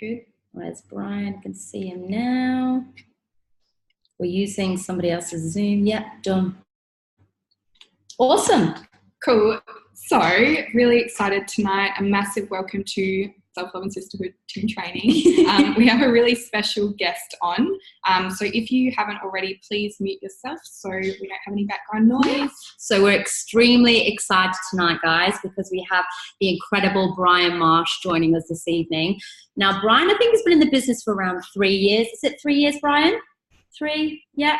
Good. Where's Brian? I can see him now. We're using somebody else's Zoom. Yep, done. Awesome. Cool. So, really excited tonight. A massive welcome to Self-Love and Sisterhood Team Training. We have a really special guest on. So if you haven't already, please mute yourself so we don't have any background noise. So we're extremely excited tonight, guys, because we have the incredible Bryan Marsh joining us this evening. Now, Bryan, I think, has been in the business for around 3 years. Is it 3 years, Bryan? 3? Yeah.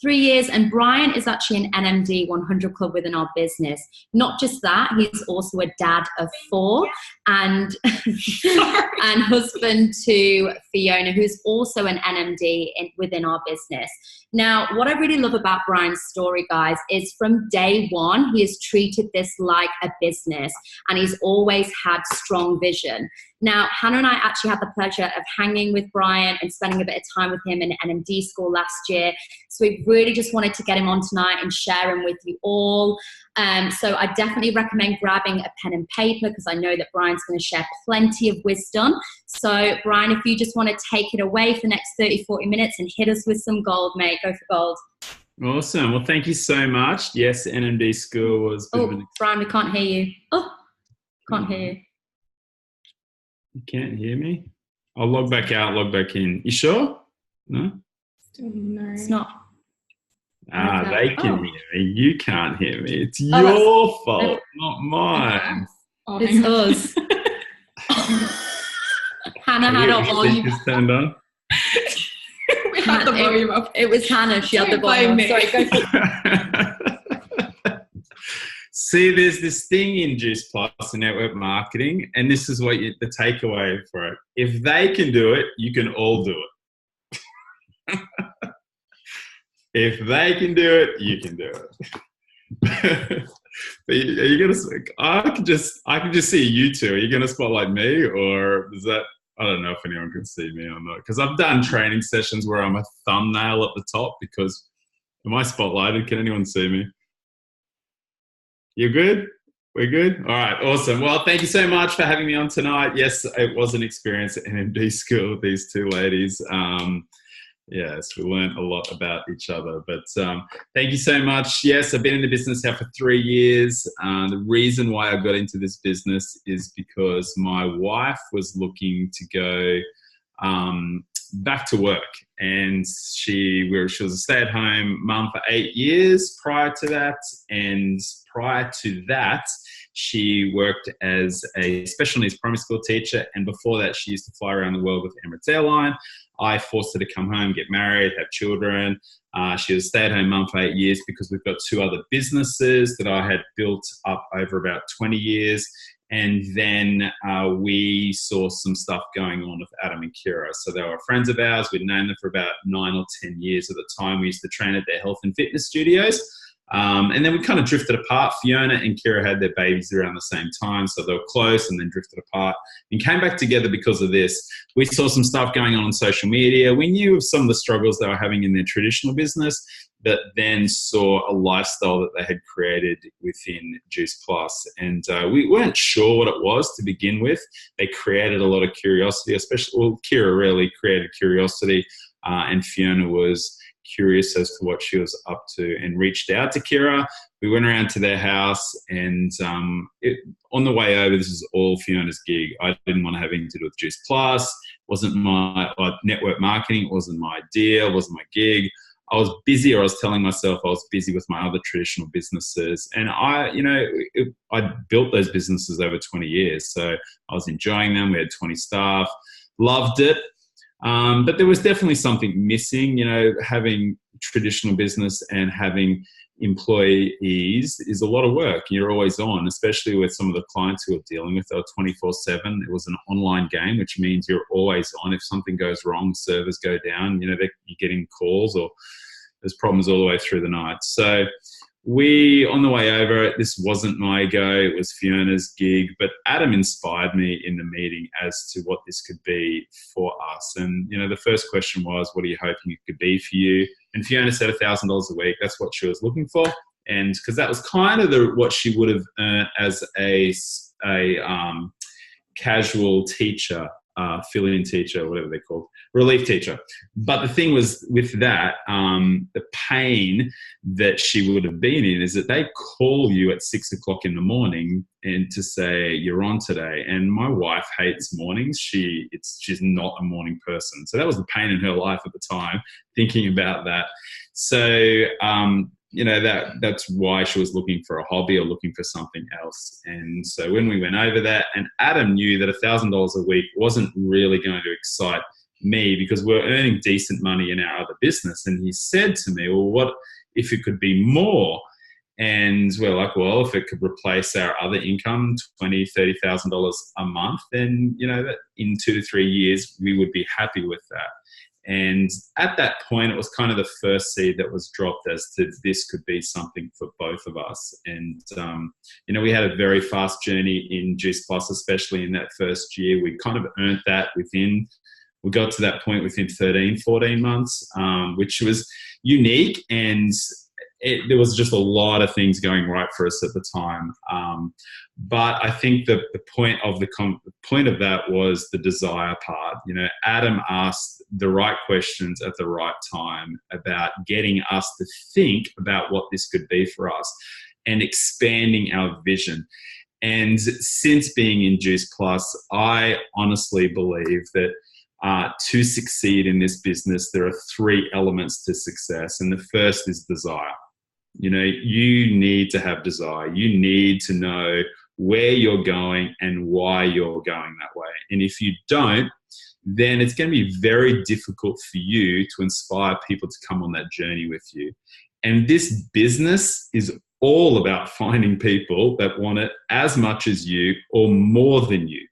3 years, and Bryan is actually an NMD 100 Club within our business. Not just that, he's also a dad of 4 and and husband to Fiona, who's also an NMD within our business. Now, what I really love about Bryan's story, guys, is from day one, he has treated this like a business, and he's always had strong vision. Now, Hannah and I actually had the pleasure of hanging with Bryan and spending a bit of time with him in NMD school last year. So we really just wanted to get him on tonight and share him with you all. So I definitely recommend grabbing a pen and paper, because I know that Bryan's going to share plenty of wisdom. So Bryan, if you just want to take it away for the next 30, 40 minutes and hit us with some gold, mate, go for gold. Awesome. Well, thank you so much. Yes, NMD school was... Bryan, we can't hear you. Oh, can't hear you. You can't hear me? I'll log back out, log back in. You sure? No? No. It's not. They can hear me. You can't hear me. It's your fault, not mine. It's us. Hannah had our volume turned on. We had the volume up. It was Hannah. She had the volume up. Sorry, go for it. See, there's this thing in Juice Plus and network marketing, and this is what the takeaway for it. If they can do it, you can all do it. If they can do it, you can do it. But you're gonna. I can just see you two. Are you gonna spotlight me, or is that? I don't know if anyone can see me or not, because I've done training sessions where I'm a thumbnail at the top. Because am I spotlighted? Can anyone see me? You're good? We're good? All right, awesome. Well, thank you so much for having me on tonight. Yes, it was an experience at NMD school with these two ladies. Yes, we learned a lot about each other. But thank you so much. Yes, I've been in the business now for 3 years. The reason why I got into this business is because my wife was looking to go back to work, and she was a stay-at-home mum for 8 years prior to that, and prior to that she worked as a special needs primary school teacher, and before that she used to fly around the world with Emirates Airline. I forced her to come home, get married, have children. She was a stay-at-home mum for 8 years because we've got 2 other businesses that I had built up over about 20 years. And then we saw some stuff going on with Adam and Kira. So they were friends of ours. We'd known them for about 9 or 10 years. At the time, we used to train at their health and fitness studios. And then we kind of drifted apart. Fiona and Kira had their babies around the same time, so they were close, and then drifted apart and came back together because of this. We saw some stuff going on social media. We knew of some of the struggles they were having in their traditional business, but then saw a lifestyle that they had created within Juice Plus. And we weren't sure what it was to begin with. They created a lot of curiosity, Kira really created curiosity, and Fiona was curious as to what she was up to and reached out to Kira. We went around to their house, and on the way over, this is all Fiona's gig. I didn't want to have anything to do with Juice Plus. Wasn't my network marketing. It wasn't my idea. It wasn't my gig. I was busy, or I was telling myself I was busy with my other traditional businesses. And I built those businesses over 20 years. So I was enjoying them. We had 20 staff, loved it. But there was definitely something missing. Having traditional business and having employees is a lot of work. You're always on, especially with some of the clients who are dealing with. They were 24/7. It was an online game, which means you're always on. If something goes wrong, servers go down, you're getting calls, or there's problems all the way through the night. So on the way over, this wasn't my go, it was Fiona's gig, but Adam inspired me in the meeting as to what this could be for us. And, the first question was, what are you hoping it could be for you? And Fiona said $1,000 a week. That's what she was looking for. And because that was kind of what she would have earned as a casual teacher fill-in teacher, whatever they're called, relief teacher. But the thing was with that, the pain that she would have been in is that they call you at 6 o'clock in the morning and to say you're on today. And my wife hates mornings. She's not a morning person. So that was the pain in her life at the time, thinking about that. So, that's why she was looking for a hobby or looking for something else. And so when we went over that, and Adam knew that $1,000 a week wasn't really going to excite me because we're earning decent money in our other business. And he said to me, well, what if it could be more? And we're like, well, if it could replace our other income, $20,000, $30,000 a month, then, that in 2 to 3 years, we would be happy with that. And at that point, it was kind of the first seed that was dropped as to this could be something for both of us. And, we had a very fast journey in Juice Plus, especially in that first year. We kind of earned that we got to that point within 13, 14 months, which was unique. And there was just a lot of things going right for us at the time. But I think the point of that was the desire part. Adam asked the right questions at the right time about getting us to think about what this could be for us and expanding our vision. And since being in Juice Plus, I honestly believe that to succeed in this business, there are 3 elements to success. And the first is desire. You need to have desire. You need to know where you're going and why you're going that way. And if you don't, then it's going to be very difficult for you to inspire people to come on that journey with you. And this business is all about finding people that want it as much as you or more than you.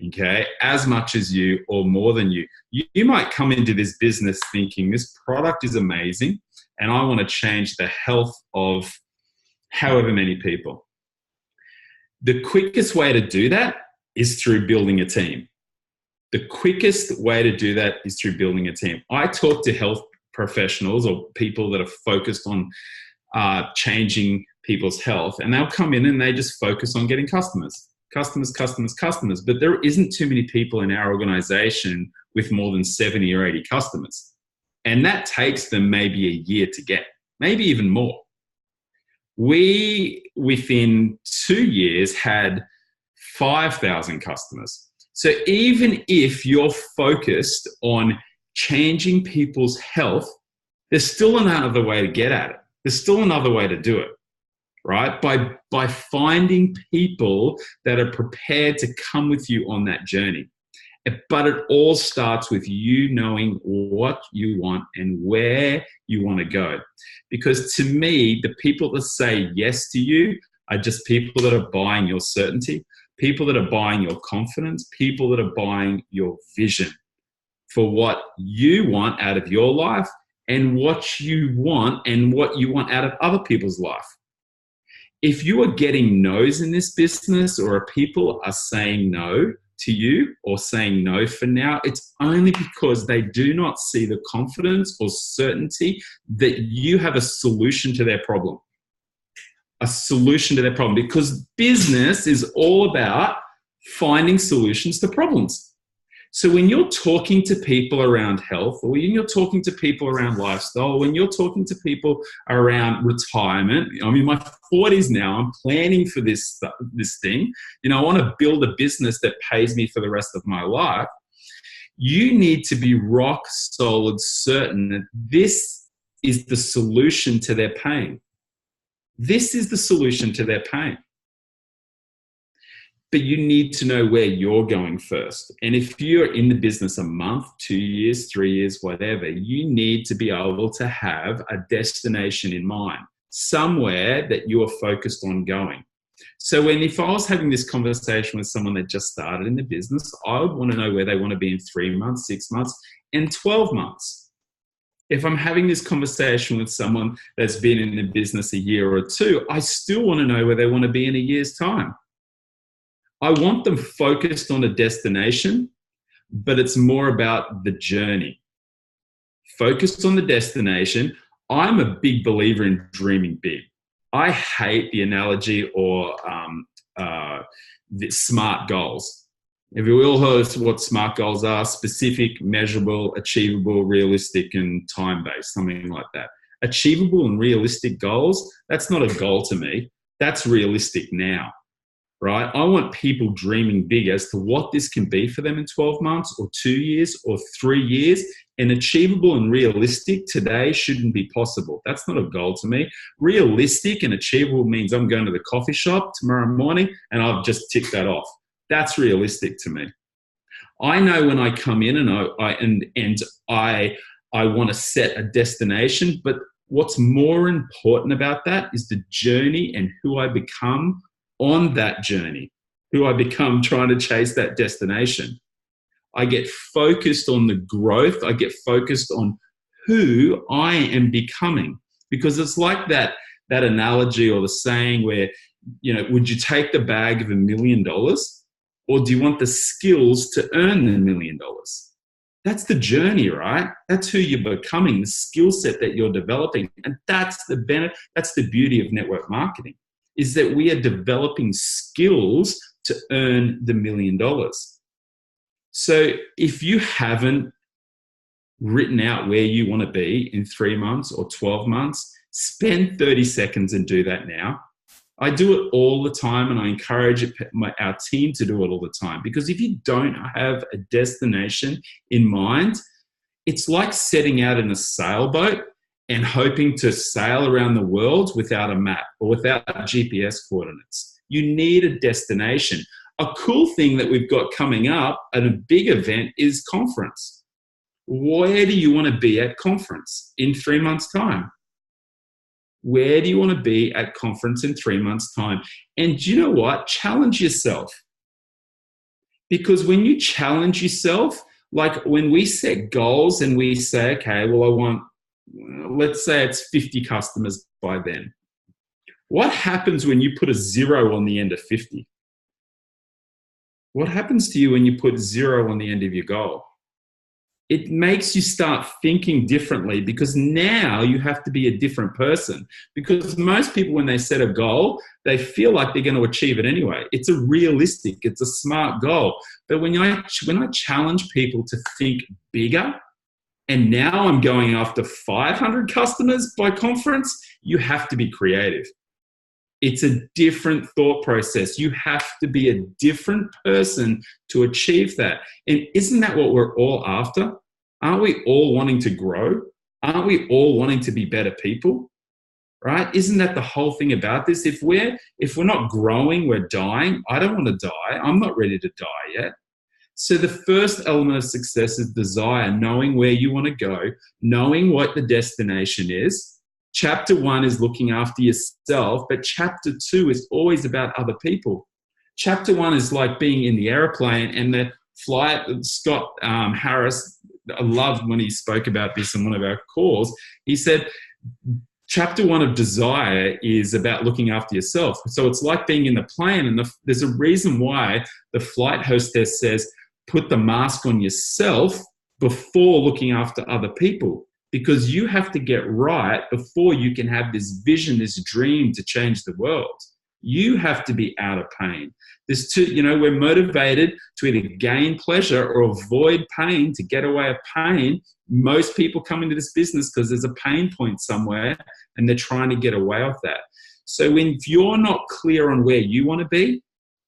Okay, as much as you or more than you. You might come into this business thinking this product is amazing and I want to change the health of however many people. The quickest way to do that is through building a team. The quickest way to do that is through building a team. I talk to health professionals or people that are focused on changing people's health, and they'll come in and they just focus on getting customers. But there isn't too many people in our organization with more than 70 or 80 customers. And that takes them maybe a year to get, maybe even more. We, within 2 years, had 5,000 customers. So even if you're focused on changing people's health, there's still another way to get at it. There's still another way to do it. Right? By finding people that are prepared to come with you on that journey. But it all starts with you knowing what you want and where you want to go. Because to me, the people that say yes to you are just people that are buying your certainty, people that are buying your confidence, people that are buying your vision for what you want out of your life and what you want out of other people's life. If you are getting no's in this business or people are saying no to you or saying no for now, it's only because they do not see the confidence or certainty that you have a solution to their problem. A solution to their problem, because business is all about finding solutions to problems. So when you're talking to people around health, or when you're talking to people around lifestyle, when you're talking to people around retirement, I'm in my 40s now, I'm planning for this thing. I want to build a business that pays me for the rest of my life. You need to be rock solid certain that this is the solution to their pain. This is the solution to their pain. But you need to know where you're going first. And if you're in the business a month, 2 years, 3 years, whatever, you need to be able to have a destination in mind, somewhere that you are focused on going. So if I was having this conversation with someone that just started in the business, I would want to know where they want to be in 3 months, 6 months, and 12 months. If I'm having this conversation with someone that's been in the business a year or two, I still want to know where they want to be in a year's time. I want them focused on a destination, but it's more about the journey. Focused on the destination. I'm a big believer in dreaming big. I hate the analogy or the smart goals. If we all heard what SMART goals are: specific, measurable, achievable, realistic, and time-based, something like that. Achievable and realistic goals, that's not a goal to me. That's realistic now, right? I want people dreaming big as to what this can be for them in 12 months or 2 years or 3 years. And achievable and realistic today shouldn't be possible. That's not a goal to me. Realistic and achievable means I'm going to the coffee shop tomorrow morning and I've just ticked that off. That's realistic to me. I know when I come in and I want to set a destination, but what's more important about that is the journey and who I become on that journey, who I become trying to chase that destination. I get focused on the growth. I get focused on who I am becoming, because it's like that analogy or the saying where, would you take the bag of $1 million, or do you want the skills to earn the $1 million? That's the journey, right? That's who you're becoming, the skill set that you're developing. And that's the benefit, that's the beauty of network marketing, is that we are developing skills to earn the $1 million. So if you haven't written out where you want to be in 3 months or 12 months, spend 30 seconds and do that now. I do it all the time, and I encourage our team to do it all the time, because if you don't have a destination in mind, it's like setting out in a sailboat and hoping to sail around the world without a map or without GPS coordinates. You need a destination. A cool thing that we've got coming up at a big event is conference. Where do you want to be at conference in 3 months' time? Where do you want to be at conference in 3 months' time? And do you know what? Challenge yourself. Because when you challenge yourself, like when we set goals and we say, okay, well, let's say it's 50 customers by then. What happens when you put a 0 on the end of 50? What happens to you when you put 0 on the end of your goal? It makes you start thinking differently, because now you have to be a different person. Because most people, when they set a goal, they feel like they're going to achieve it anyway. It's it's a smart goal. But when I challenge people to think bigger, and now I'm going after 500 customers by conference, you have to be creative. It's a different thought process. You have to be a different person to achieve that. And isn't that what we're all after? Aren't we all wanting to grow? Aren't we all wanting to be better people? Right? Isn't that the whole thing about this? If we're not growing, we're dying. I don't want to die. I'm not ready to die yet. So the first element of success is desire, knowing where you want to go, knowing what the destination is. Chapter 1 is looking after yourself, but chapter 2 is always about other people. Chapter 1 is like being in the airplane and the flight. Scott Harris, I loved when he spoke about this in one of our calls. He said, chapter 1 of desire is about looking after yourself. So it's like being in the plane, and there's a reason why the flight hostess says, put the mask on yourself before looking after other people. Because you have to get right before you can have this vision, this dream to change the world. You have to be out of pain. We're motivated to either gain pleasure or avoid pain, to get away of pain. Most people come into this business because there's a pain point somewhere and they're trying to get away with that. So if you're not clear on where you want to be,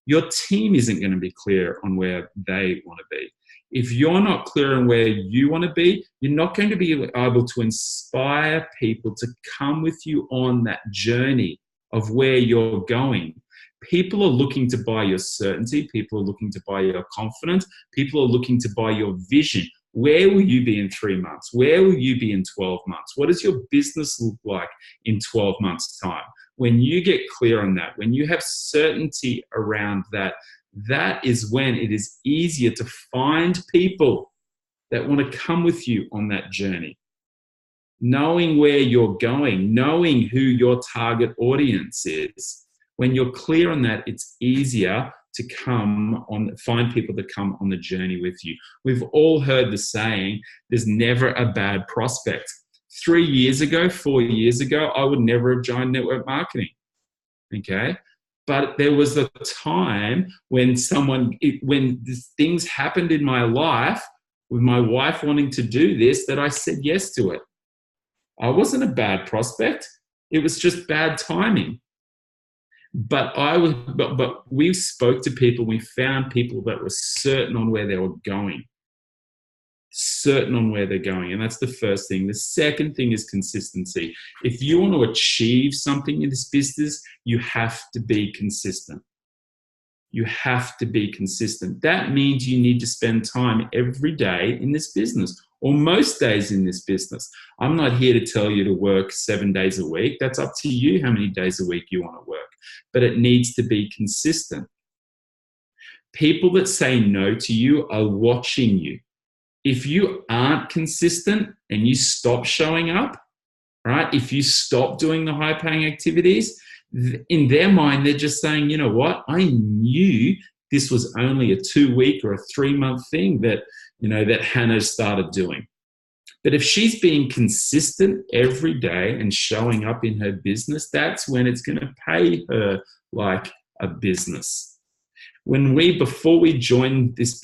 your team isn't going to be clear on where they want to be. If you're not clear on where you want to be, you're not going to be able to inspire people to come with you on that journey of where you're going. People are looking to buy your certainty. People are looking to buy your confidence. People are looking to buy your vision. Where will you be in 3 months? Where will you be in 12 months? What does your business look like in 12 months' time? When you get clear on that, when you have certainty around that, that is when it is easier to find people that want to come with you on that journey. Knowing where you're going, knowing who your target audience is. When you're clear on that, it's easier to find people that come on the journey with you. We've all heard the saying, there's never a bad prospect. 3 years ago, 4 years ago, I would never have joined network marketing. Okay? But there was a time when things happened in my life with my wife wanting to do this, that I said yes to it. I wasn't a bad prospect. It was just bad timing. But we spoke to people. We found people that were certain on where they were going. Certain on where they're going. And that's the first thing. The second thing is consistency. If you want to achieve something in this business, you have to be consistent. You have to be consistent. That means you need to spend time every day in this business, or most days in this business. I'm not here to tell you to work 7 days a week. That's up to you how many days a week you want to work. But it needs to be consistent. People that say no to you are watching you. If you aren't consistent and you stop showing up, right? If you stop doing the high-paying activities, in their mind, they're just saying, you know what? I knew this was only a 2-week or a 3-month thing that, that Hannah started doing. But if she's being consistent every day and showing up in her business, that's when it's going to pay her like a business. Before we joined Gist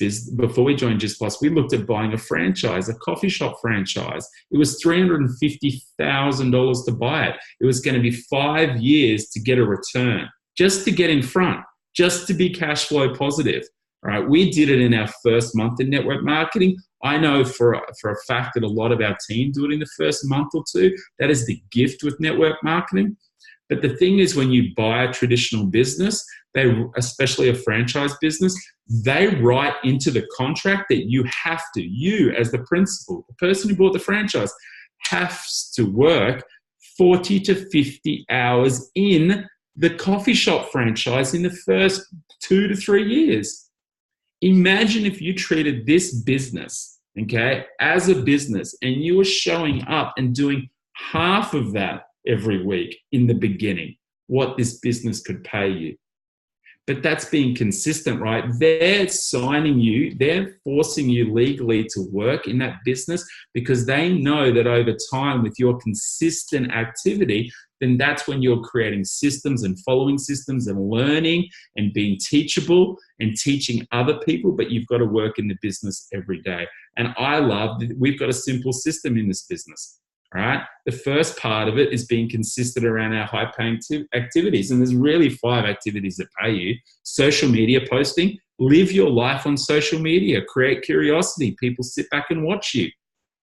Plus, we looked at buying a franchise, a coffee shop franchise. It was $350,000 to buy it. It was going to be 5 years to get a return, just to get in front, just to be cash flow positive. All right, we did it in our first month in network marketing. I know for a fact that a lot of our team do it in the first month or two. That is the gift with network marketing. But the thing is, when you buy a traditional business, especially a franchise business, they write into the contract that you as the principal, the person who bought the franchise, has to work 40 to 50 hours in the coffee shop franchise in the first 2 to 3 years. Imagine if you treated this business, okay, as a business, and you were showing up and doing half of that every week in the beginning, what this business could pay you. But that's being consistent, right? They're signing you, they're forcing you legally to work in that business because they know that over time with your consistent activity, then that's when you're creating systems and following systems and learning and being teachable and teaching other people, but you've got to work in the business every day. And I love that we've got a simple system in this business. All right. The first part of it is being consistent around our high-paying activities. And there's really 5 activities that pay you. Social media posting, live your life on social media, create curiosity. People sit back and watch you.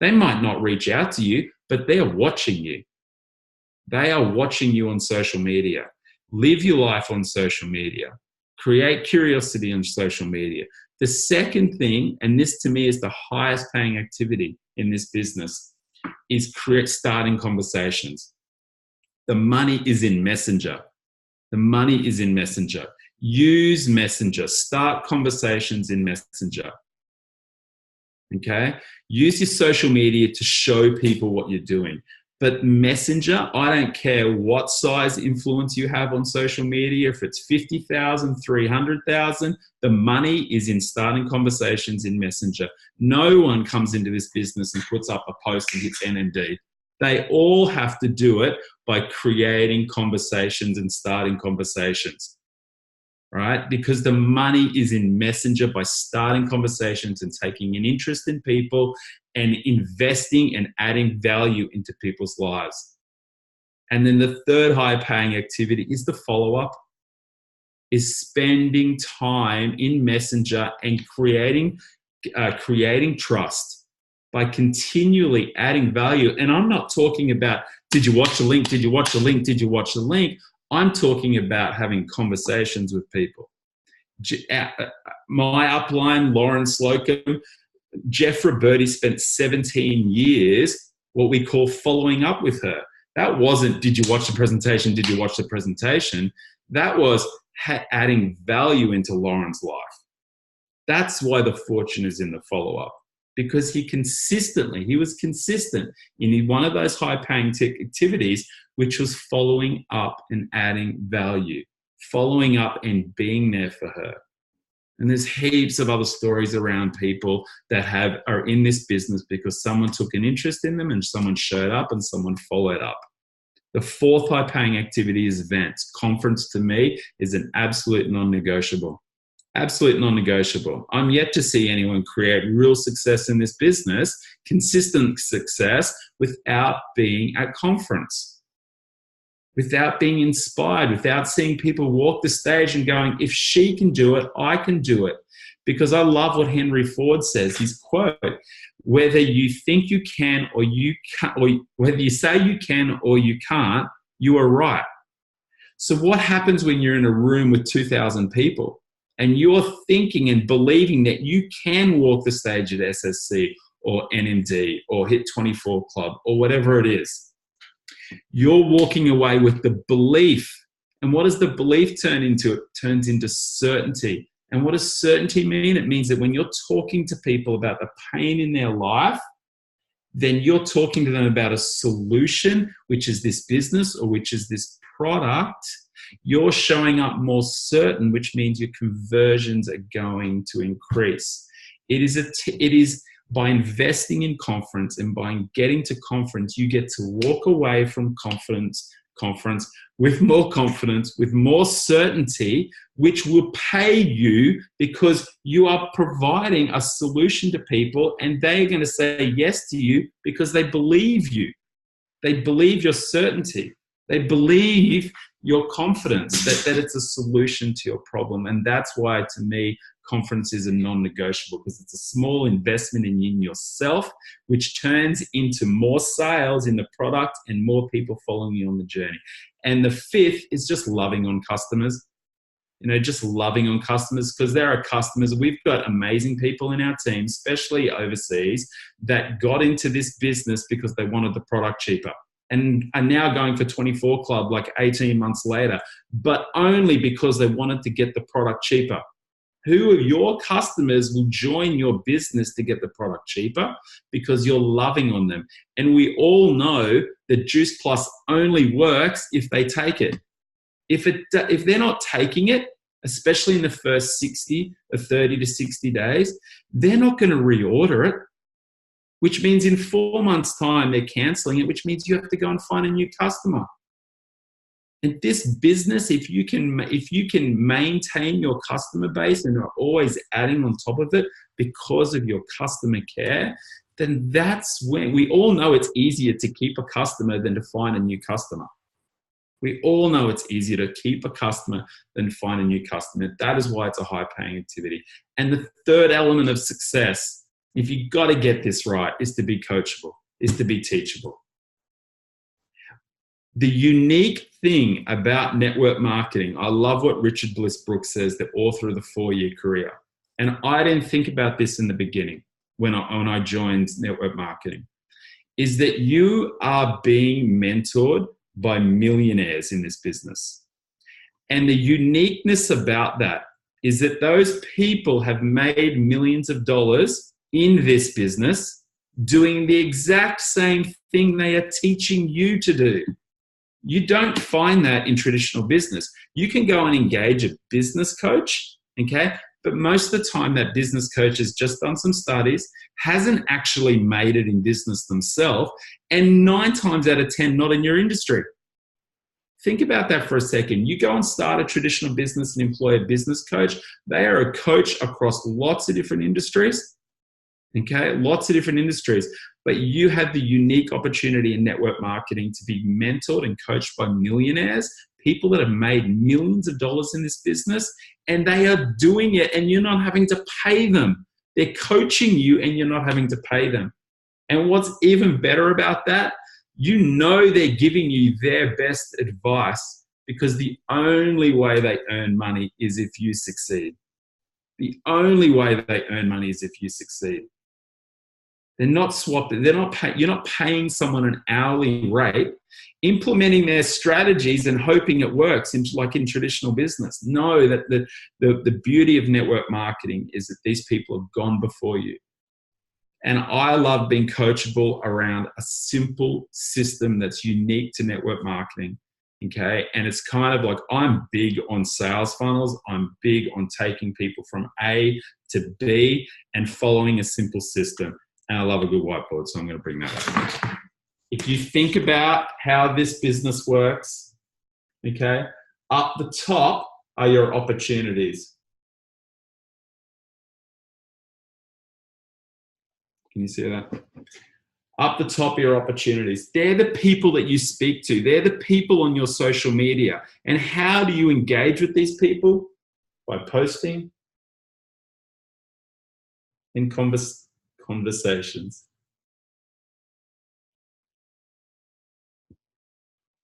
They might not reach out to you, but they're watching you. They are watching you on social media. Live your life on social media. Create curiosity on social media. The second thing, and this to me is the highest paying activity in this business, is starting conversations. The money is in Messenger. The money is in Messenger. Use Messenger. Start conversations in Messenger. Okay? Use your social media to show people what you're doing. But Messenger, I don't care what size influence you have on social media, if it's 50,000, 300,000, the money is in starting conversations in Messenger. No one comes into this business and puts up a post and hits NMD. They all have to do it by creating conversations and starting conversations, right? Because the money is in Messenger by starting conversations and taking an interest in people and investing and adding value into people's lives. And then the third high-paying activity is the follow-up, is spending time in Messenger and creating trust by continually adding value. And I'm not talking about, did you watch the link? Did you watch the link? Did you watch the link? I'm talking about having conversations with people. My upline, Lauren Slocum, Jeff Roberti spent 17 years, what we call following up with her. That wasn't, did you watch the presentation? Did you watch the presentation? That was adding value into Lauren's life. That's why the fortune is in the follow-up, because he was consistent in one of those high-paying activities, which was following up and adding value, following up and being there for her. And there's heaps of other stories around people that are in this business because someone took an interest in them and someone showed up and someone followed up. The fourth high-paying activity is events. Conference to me is an absolute non-negotiable. Absolute non-negotiable. I'm yet to see anyone create real success in this business, consistent success, without being at conference, without being inspired, without seeing people walk the stage and going, if she can do it, I can do it. Because I love what Henry Ford says, his quote, whether you think you can or you can't, or whether you say you can or you can't, you are right. So what happens when you're in a room with 2,000 people and you're thinking and believing that you can walk the stage at SSC or NMD or Hit 24 Club or whatever it is? You're walking away with the belief. And what does the belief turn into? It turns into certainty. And what does certainty mean? It means that when you're talking to people about the pain in their life, then you're talking to them about a solution, which is this business or which is this product. You're showing up more certain, which means your conversions are going to increase. It is by investing in conference and by getting to conference, you get to walk away from conference with more confidence, with more certainty, which will pay you because you are providing a solution to people and they're going to say yes to you because they believe you. They believe your certainty. They believe your confidence that it's a solution to your problem. And that's why, to me, conferences are non-negotiable, because it's a small investment in yourself, which turns into more sales in the product and more people following you on the journey. And the fifth is just loving on customers. Just loving on customers, because there are customers. We've got amazing people in our team, especially overseas, that got into this business because they wanted the product cheaper and are now going for 24 Club like 18 months later, but only because they wanted to get the product cheaper. Who of your customers will join your business to get the product cheaper? Because you're loving on them. And we all know that Juice Plus only works if they take it. If they're not taking it, especially in the first 30 to 60 days, they're not going to reorder it, which means in 4 months' time, they're canceling it, which means you have to go and find a new customer. And this business, if you can maintain your customer base and are always adding on top of it because of your customer care, then that's when we all know it's easier to keep a customer than to find a new customer. We all know it's easier to keep a customer than find a new customer. That is why it's a high-paying activity. And the third element of success, if you've got to get this right, is to be coachable, is to be teachable. The unique thing about network marketing, I love what Richard Bliss Brooks says, the author of the 4-Year Career. And I didn't think about this in the beginning when I joined network marketing, is that you are being mentored by millionaires in this business. And the uniqueness about that is that those people have made millions of dollars in this business doing the exact same thing they are teaching you to do. You don't find that in traditional business. You can go and engage a business coach, okay? But most of the time that business coach has just done some studies, hasn't actually made it in business themselves, and 9 times out of 10, not in your industry. Think about that for a second. You go and start a traditional business and employ a business coach. They are a coach across lots of different industries, okay? Lots of different industries. But you have the unique opportunity in network marketing to be mentored and coached by millionaires, people that have made millions of dollars in this business, and they are doing it and you're not having to pay them. They're coaching you and you're not having to pay them. And what's even better about that, you know they're giving you their best advice, because the only way they earn money is if you succeed. The only way they earn money is if you succeed. They're not swapping. You're not paying someone an hourly rate, implementing their strategies and hoping it works, like in traditional business. No, that the beauty of network marketing is that these people have gone before you. And I love being coachable around a simple system that's unique to network marketing. Okay. And it's kind of like, I'm big on sales funnels. I'm big on taking people from A to B and following a simple system. And I love a good whiteboard, so I'm going to bring that up. if you think about how this business works, okay, up the top are your opportunities. Can you see that? Up the top are your opportunities. They're the people that you speak to. They're the people on your social media. And how do you engage with these people? By posting in conversations.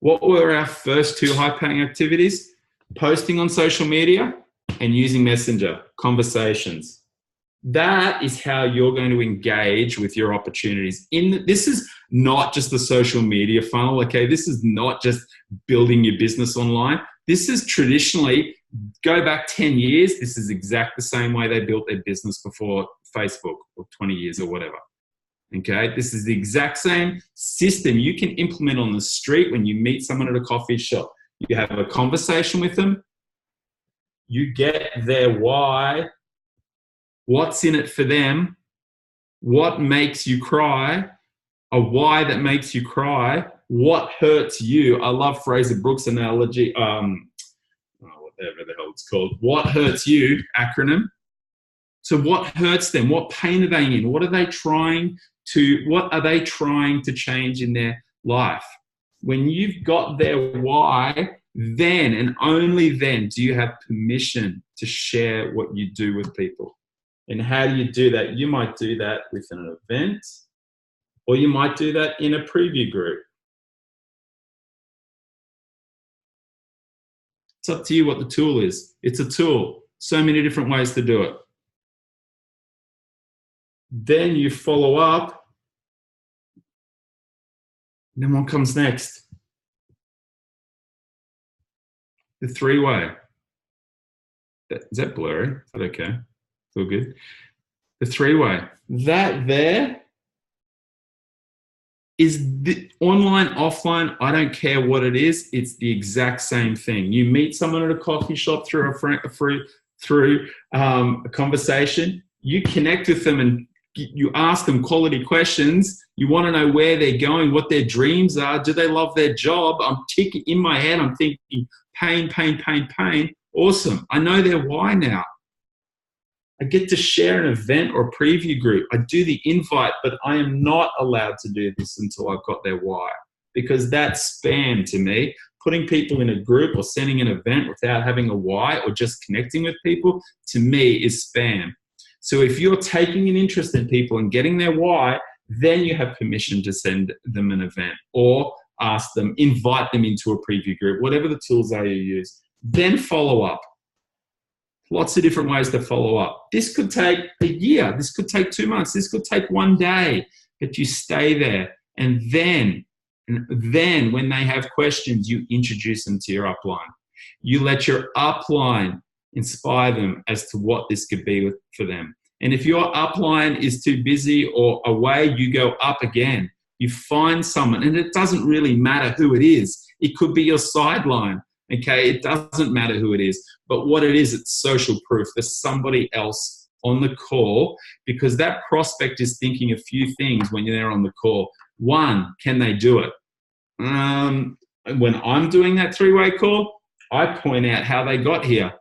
What were our first two high-paying activities? Posting on social media and using Messenger, conversations. That is how you're going to engage with your opportunities. This is not just the social media funnel, okay? This is not just building your business online. This is traditionally, go back 10 years, this is exactly the same way they built their business before Facebook, or 20 years or whatever. Okay, this is the exact same system you can implement on the street when you meet someone at a coffee shop. You have a conversation with them, you get their why, what's in it for them, what makes you cry, a why that makes you cry, what hurts you. I love Fraser Brooks' analogy, whatever the hell it's called, what hurts you acronym. So what hurts them? What pain are they in? What are they trying to change in their life? When you've got their why, then and only then do you have permission to share what you do with people. And how do you do that? You might do that with an event, or you might do that in a preview group. It's up to you what the tool is. It's a tool. So many different ways to do it. Then you follow up. And then what comes next? The three-way. Is that blurry? Is that okay? It's all good. The three-way. That there is the online, offline. I don't care what it is. It's the exact same thing. You meet someone at a coffee shop through a conversation. You connect with them and you ask them quality questions. You want to know where they're going, what their dreams are. Do they love their job? I'm ticking in my head. I'm thinking pain, pain, pain, pain. Awesome. I know their why now. I get to share an event or a preview group. I do the invite, but I am not allowed to do this until I've got their why, because that's spam to me. Putting people in a group or sending an event without having a why or just connecting with people, to me, is spam. So if you're taking an interest in people and getting their why, then you have permission to send them an event or ask them, invite them into a preview group, whatever the tools are you use. Then follow up. Lots of different ways to follow up. This could take a year. This could take 2 months. This could take one day, but you stay there. And then when they have questions, you introduce them to your upline. You let your upline inspire them as to what this could be for them. And if your upline is too busy or away, you go up again. You find someone, and it doesn't really matter who it is. It could be your sideline, okay? It doesn't matter who it is. But what it is, it's social proof. There's somebody else on the call, because that prospect is thinking a few things when you're there on the call. One, can they do it? When I'm doing that three-way call, I point out how they got here.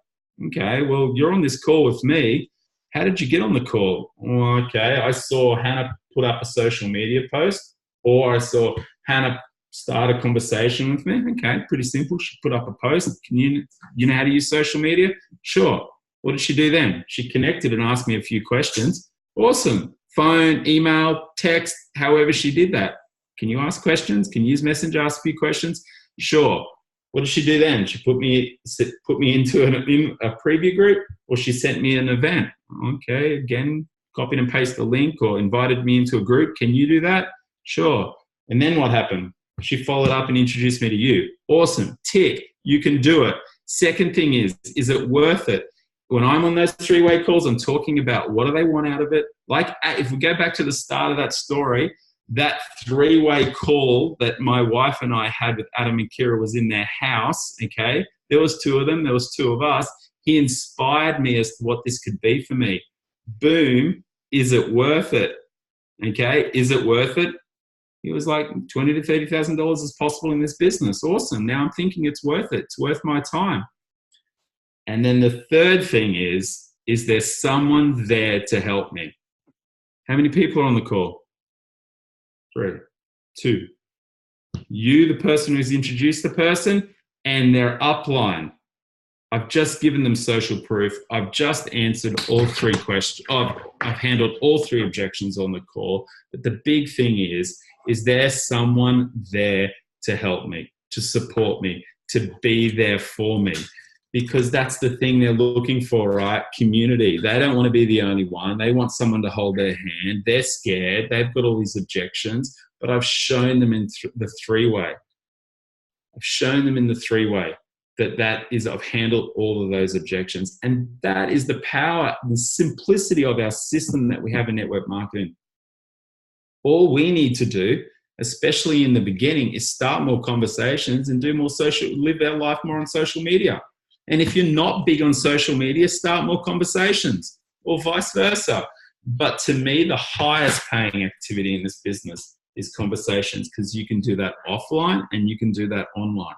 Okay, well, you're on this call with me. How did you get on the call? Oh, okay, I saw Hannah put up a social media post, or I saw Hannah start a conversation with me. Okay, pretty simple. She put up a post. You know how to use social media? Sure. What did she do then? She connected and asked me a few questions. Awesome. Phone, email, text, however she did that. Can you ask questions? Can you use Messenger, ask a few questions? Sure. What did she do then? She put me into a preview group, or she sent me an event. Okay, again, copied and pasted the link, or invited me into a group. Can you do that? Sure. And then what happened? She followed up and introduced me to you. Awesome. Tick. You can do it. Second thing is it worth it? When I'm on those three-way calls, I'm talking about what do they want out of it. Like, if we go back to the start of that story, that three-way call that my wife and I had with Adam and Kira was in their house, okay? There was two of them. There was two of us. He inspired me as to what this could be for me. Boom. Is it worth it? Okay? Is it worth it? He was like, $20,000 to $30,000 is possible in this business. Awesome. Now I'm thinking it's worth it. It's worth my time. And then the third thing is there someone there to help me? How many people are on the call? 3, 2. You, the person who's introduced the person, and their upline. I've just given them social proof. I've just answered all 3 questions. I've handled all 3 objections on the call. But the big thing is there someone there to help me, to support me, to be there for me? Because that's the thing they're looking for, right? Community. They don't want to be the only one. They want someone to hold their hand. They're scared. They've got all these objections. But I've shown them in the 3-way. I've shown them in the 3-way that is, I've handled all of those objections. And that is the power and the simplicity of our system that we have in network marketing. All we need to do, especially in the beginning, is start more conversations and do more live our life more on social media. And if you're not big on social media, start more conversations, or vice versa. But to me, the highest paying activity in this business is conversations, because you can do that offline and you can do that online.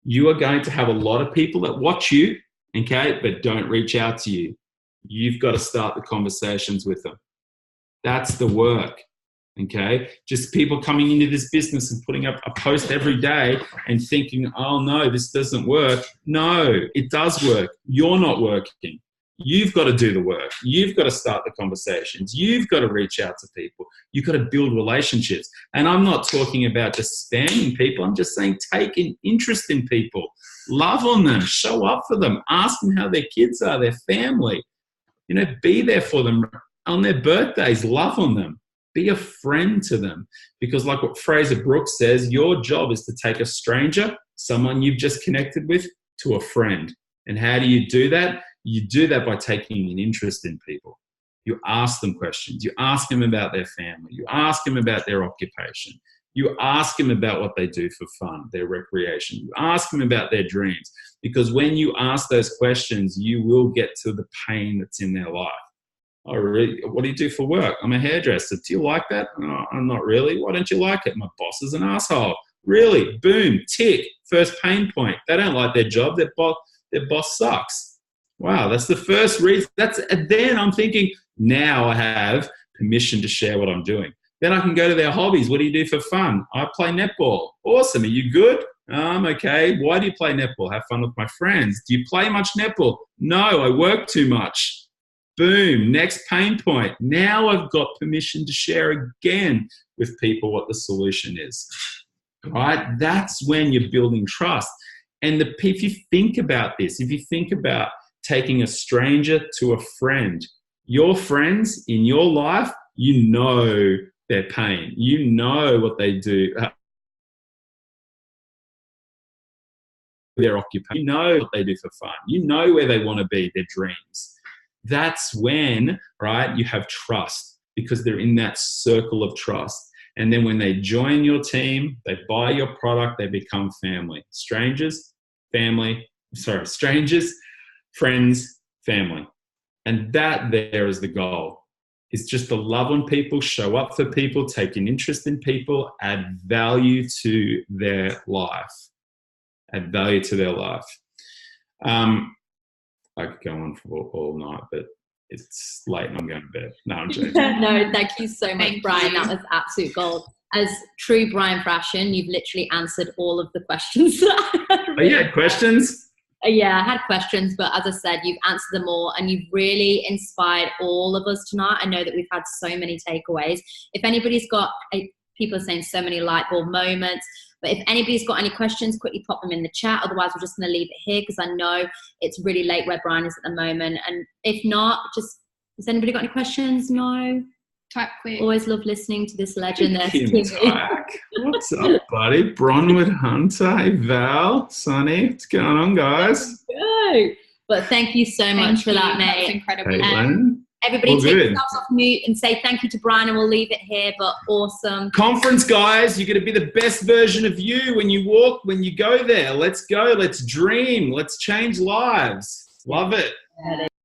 You are going to have a lot of people that watch you, okay, but don't reach out to you. You've got to start the conversations with them. That's the work, okay? Just people coming into this business and putting up a post every day and thinking, oh no, this doesn't work. No, it does work. You're not working. You've got to do the work. You've got to start the conversations. You've got to reach out to people. You've got to build relationships. And I'm not talking about just spamming people. I'm just saying take an interest in people. Love on them. Show up for them. Ask them how their kids are, their family. You know, be there for them on their birthdays. Love on them. Be a friend to them. Because like what Fraser Brooks says, your job is to take a stranger, someone you've just connected with, to a friend. And how do you do that? You do that by taking an interest in people. You ask them questions. You ask them about their family. You ask them about their occupation. You ask them about what they do for fun, their recreation. You ask them about their dreams. Because when you ask those questions, you will get to the pain that's in their life. Oh, really? What do you do for work? I'm a hairdresser. Do you like that? Oh, I'm not really. Why don't you like it? My boss is an asshole. Really? Boom. Tick. First pain point. They don't like their job. Their boss sucks. Wow, that's the first reason. Then I'm thinking, now I have permission to share what I'm doing. Then I can go to their hobbies. What do you do for fun? I play netball. Awesome. Are you good? Okay. Why do you play netball? Have fun with my friends. Do you play much netball? No, I work too much. Boom. Next pain point. Now I've got permission to share again with people what the solution is. Right? That's when you're building trust. And if you think about this, if you think about taking a stranger to a friend, your friends in your life, you know their pain. You know what they do, their occupation. You know what they do for fun. You know where they want to be, their dreams. That's when, right, you have trust, because they're in that circle of trust. And then when they join your team, they buy your product, they become family. Strangers, friends, family. And that there is the goal. It's just to love on people, show up for people, take an interest in people, add value to their life. Add value to their life. I could go on for all night, but it's late and I'm going to bed. No, I'm joking. No, thank you so much, Bryan. That was absolute gold. As true Bryan fashion, you've literally answered all of the questions. Oh, you had questions? Yeah, I had questions, but as I said, you've answered them all and you've really inspired all of us tonight. I know that we've had so many takeaways. If anybody's got, people are saying so many light bulb moments, but if anybody's got any questions, quickly pop them in the chat. Otherwise, we're just going to leave it here because I know it's really late where Bryan is at the moment. And if not, has anybody got any questions? No? Type quick. Always love listening to this legend. What's up, buddy? Bronwood Hunter. Hey, Val, Sonny. What's going on, guys? Good. But thank you so much for that, mate. That's incredible. Everybody take yourselves off mute and say thank you to Bryan, and we'll leave it here, but awesome. Conference, guys. You're going to be the best version of you when you go there. Let's go. Let's dream. Let's change lives. Love it.